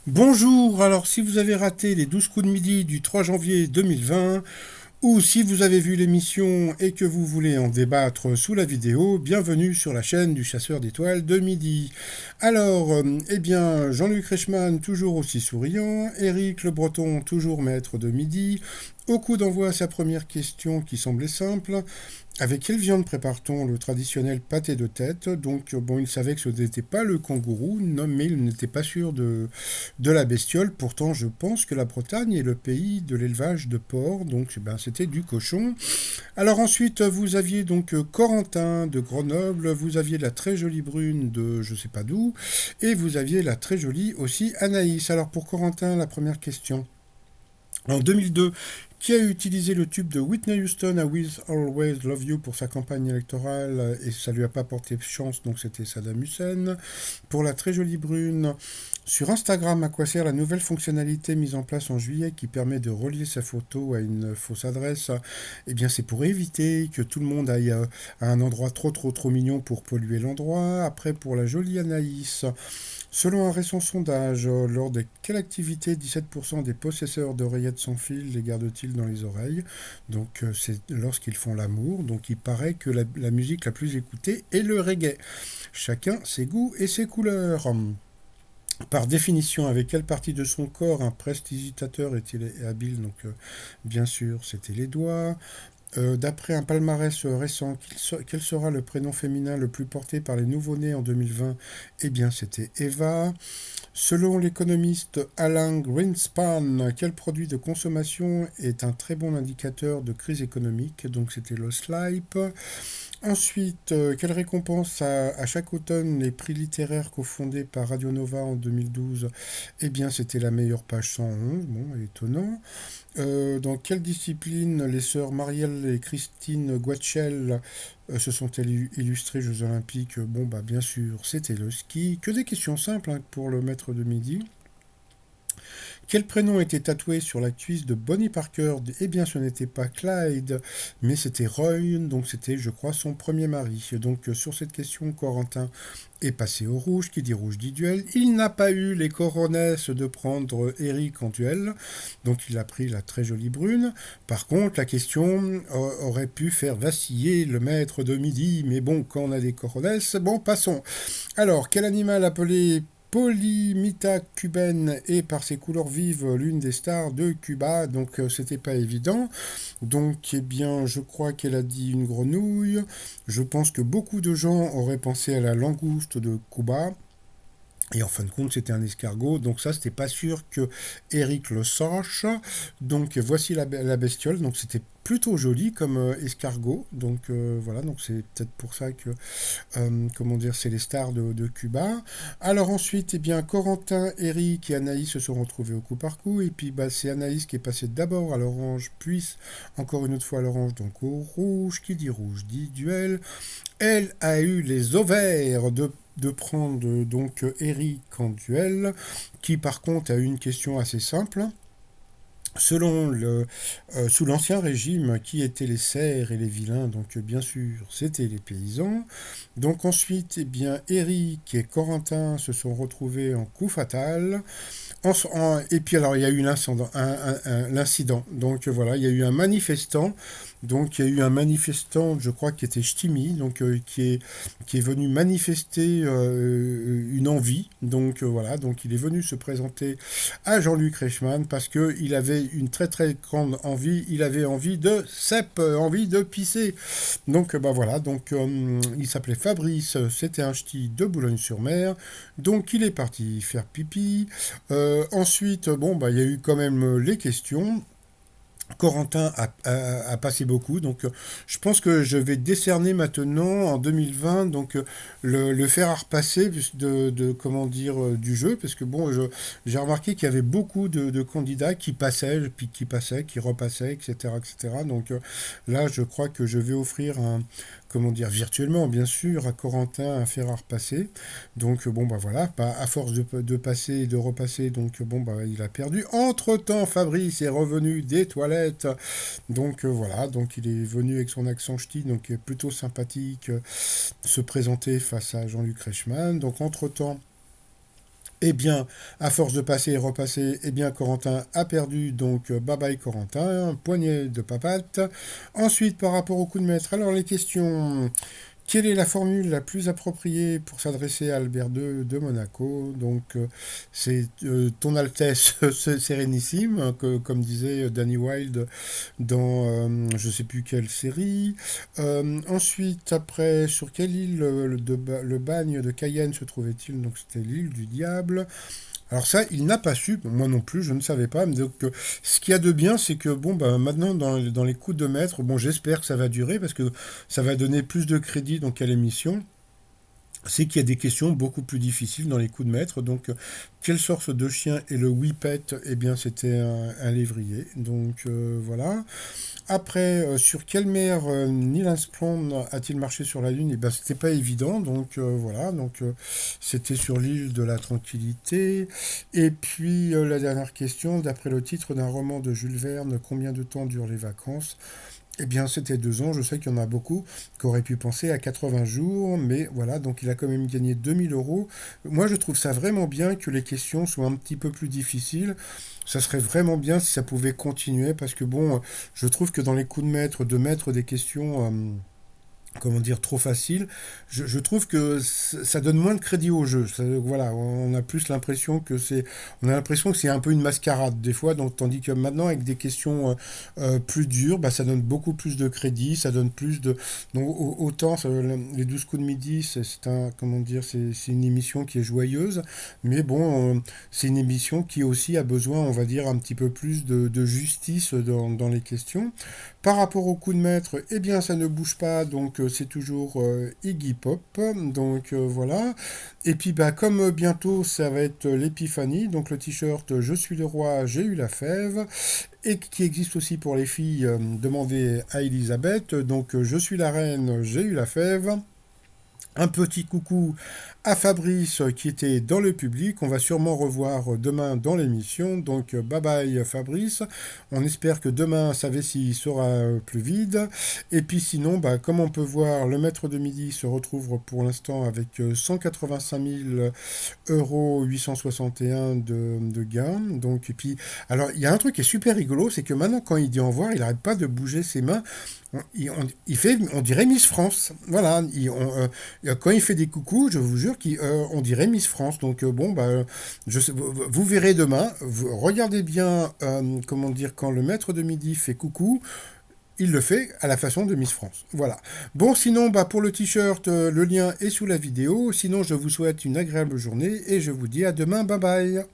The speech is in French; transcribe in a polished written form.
Bonjour, alors si vous avez raté les 12 coups de midi du 3 janvier 2020, ou si vous avez vu l'émission et que vous voulez en débattre sous la vidéo, bienvenue sur la chaîne du chasseur d'étoiles de midi. Alors, Jean-Luc Reichmann toujours aussi souriant, Éric Le Breton toujours maître de midi, au coup d'envoi sa première question qui semblait simple. Avec quelle viande prépare-t-on le traditionnel pâté de tête? Donc, bon, il savait que ce n'était pas le kangourou, non, mais il n'était pas sûr de la bestiole. Pourtant, je pense que la Bretagne est le pays de l'élevage de porc, donc c'était du cochon. Alors ensuite, vous aviez donc Corentin de Grenoble, vous aviez la très jolie Brune de je sais pas d'où, et vous aviez la très jolie aussi Anaïs. Alors pour Corentin, la première question. En 2002, qui a utilisé le tube de Whitney Houston à Will Always Love You pour sa campagne électorale et ça lui a pas porté chance, donc c'était Saddam Hussein. Pour la très jolie Brune, sur Instagram, à quoi sert la nouvelle fonctionnalité mise en place en juillet qui permet de relier sa photo à une fausse adresse? Eh bien, c'est pour éviter que tout le monde aille à un endroit trop mignon pour polluer l'endroit. Après, pour la jolie Anaïs, selon un récent sondage, lors de quelle activité 17% des possesseurs d'oreillettes sans fil les gardent-ils dans les oreilles? Donc c'est lorsqu'ils font l'amour. Donc il paraît que la musique la plus écoutée est le reggae. Chacun ses goûts et ses couleurs. Par définition, avec quelle partie de son corps un prestidigitateur est-il habile? Donc bien sûr, c'était les doigts. D'après un palmarès récent, quel sera le prénom féminin le plus porté par les nouveau-nés en 2020? Eh bien, c'était Eva. Selon l'économiste Alan Greenspan, quel produit de consommation est un très bon indicateur de crise économique? Donc c'était le SLIPE. Ensuite, quelle récompense à chaque automne les prix littéraires cofondés par Radio Nova en 2012? Eh bien, c'était la meilleure page 111. Bon, étonnant. Dans quelle discipline les sœurs Marielle et Christine Guachel se sont-elles illustrées Jeux Olympiques? Bon, bah bien sûr, c'était le ski. Que des questions simples hein, pour le maître de midi. Quel prénom était tatoué sur la cuisse de Bonnie Parker? Eh bien, ce n'était pas Clyde, mais c'était Roy, donc c'était, je crois, son premier mari. Donc, sur cette question, Corentin est passé au rouge, qui dit rouge dit duel. Il n'a pas eu les coronesses de prendre Eric en duel, donc il a pris la très jolie Brune. Par contre, la question aurait pu faire vaciller le maître de midi, mais bon, quand on a des coronesses, bon, passons. Alors, quel animal appelé Polymita cubaine est par ses couleurs vives l'une des stars de Cuba, donc c'était pas évident. Donc eh bien je crois qu'elle a dit une grenouille. Je pense que beaucoup de gens auraient pensé à la langouste de Cuba. Et en fin de compte, c'était un escargot. Donc ça, c'était pas sûr que Eric le sache. Donc voici la bestiole. Donc c'était plutôt joli comme escargot. Donc voilà, donc c'est peut-être pour ça que comment dire, c'est les stars de Cuba. Alors ensuite, eh bien, Corentin, Eric et Anaïs se sont retrouvés au coup par coup. Et puis, bah, c'est Anaïs qui est passée d'abord à l'orange, puis encore une autre fois à l'orange, donc au rouge. Qui dit rouge dit duel. Elle a eu les ovaires de prendre donc Eric en duel, qui par contre a eu une question assez simple. Sous l'Ancien Régime, qui étaient les serfs et les vilains? Donc bien sûr, c'était les paysans. Donc ensuite, eh bien, Eric et Corentin se sont retrouvés en coup fatal. Et puis alors, il y a eu l'incident. Donc voilà, il y a eu un manifestant. Donc il y a eu un manifestant, je crois, qui était Ch'timi, donc qui est venu manifester une envie. Donc voilà, donc il est venu se présenter à Jean-Luc Reichmann parce qu'il avait une très grande envie. Il avait envie de cep, envie de pisser. Donc bah voilà, donc il s'appelait Fabrice, c'était un ch'ti de Boulogne-sur-Mer. Donc il est parti faire pipi. Ensuite, bon, bah, il y a eu quand même les questions. Corentin a passé beaucoup, donc je pense que je vais décerner maintenant en 2020 donc le fer à repasser comment dire du jeu, parce que bon, j'ai remarqué qu'il y avait beaucoup de candidats qui passaient, puis qui passaient, qui repassaient, etc., etc. Donc là, je crois que je vais offrir un comment dire virtuellement bien sûr à Corentin un fer à repasser. Donc bon bah voilà, à force de passer et de repasser, donc bon bah il a perdu. Entre temps, Fabrice est revenu des toilettes. Donc voilà, donc il est venu avec son accent ch'ti, donc plutôt sympathique, se présenter face à Jean-Luc Reichmann. Donc entre temps, Eh bien, à force de passer et repasser, eh bien, Corentin a perdu, donc bye bye Corentin, poignée de papate. Ensuite, par rapport au coup de maître, alors les questions. Quelle est la formule la plus appropriée pour s'adresser à Albert II de Monaco? Donc, c'est Ton Altesse Sérénissime, hein, comme disait Danny Wilde dans je ne sais plus quelle série. Ensuite, après, sur quelle île le bagne de Cayenne se trouvait-il? Donc, c'était l'île du Diable. Alors ça, il n'a pas su, moi non plus, je ne savais pas. Mais donc, ce qu'il y a de bien, c'est que bon, bah, maintenant, dans les coups de maître, bon, j'espère que ça va durer parce que ça va donner plus de crédit donc, à l'émission. C'est qu'il y a des questions beaucoup plus difficiles dans les coups de maître. Donc, quelle sorte de chien est le Whippet? Eh bien, c'était un lévrier. Donc, voilà. Après, sur quelle mer Neil Armstrong a-t-il marché sur la Lune? Eh bien, c'était pas évident, donc voilà. Donc, c'était sur l'île de la Tranquillité. Et puis, la dernière question, d'après le titre d'un roman de Jules Verne, combien de temps durent les vacances? Eh bien, c'était 2 ans. Je sais qu'il y en a beaucoup qui auraient pu penser à 80 jours, mais voilà, donc il a quand même gagné 2 000 euros. Moi, je trouve ça vraiment bien que les questions soient un petit peu plus difficiles. Ça serait vraiment bien si ça pouvait continuer, parce que bon, je trouve que dans les coups de mettre des questions comment dire, trop facile, je trouve que ça donne moins de crédit au jeu. Voilà, on a plus l'impression que on a l'impression que c'est un peu une mascarade des fois, donc, tandis que maintenant avec des questions plus dures, bah, ça donne beaucoup plus de crédit, ça donne plus de, donc autant les 12 coups de midi, c'est un, comment dire, c'est une émission qui est joyeuse, mais bon, c'est une émission qui aussi a besoin, on va dire, un petit peu plus de justice dans les questions. Par rapport au coup de maître, eh bien ça ne bouge pas, donc c'est toujours Iggy Pop, donc voilà. Et puis bah, comme bientôt ça va être l'épiphanie, donc le t-shirt Je suis le roi, j'ai eu la fève, et qui existe aussi pour les filles, demandez à Elisabeth, donc Je suis la reine, j'ai eu la fève. Un petit coucou à Fabrice qui était dans le public. On va sûrement revoir demain dans l'émission. Donc bye bye Fabrice. On espère que demain sa vessie sera plus vide. Et puis sinon, bah, comme on peut voir, le maître de midi se retrouve pour l'instant avec 185 000 euros 861 de gains. Donc, et puis, alors il y a un truc qui est super rigolo, c'est que maintenant quand il dit au revoir, il n'arrête pas de bouger ses mains. Il fait, on dirait Miss France. Voilà, quand il fait des coucous, je vous jure qu'on dirait Miss France. Donc bon, bah, vous verrez demain. Regardez bien, comment dire, quand le maître de midi fait coucou, il le fait à la façon de Miss France. Voilà. Bon, sinon, bah, pour le t-shirt, le lien est sous la vidéo. Sinon, je vous souhaite une agréable journée et je vous dis à demain. Bye bye.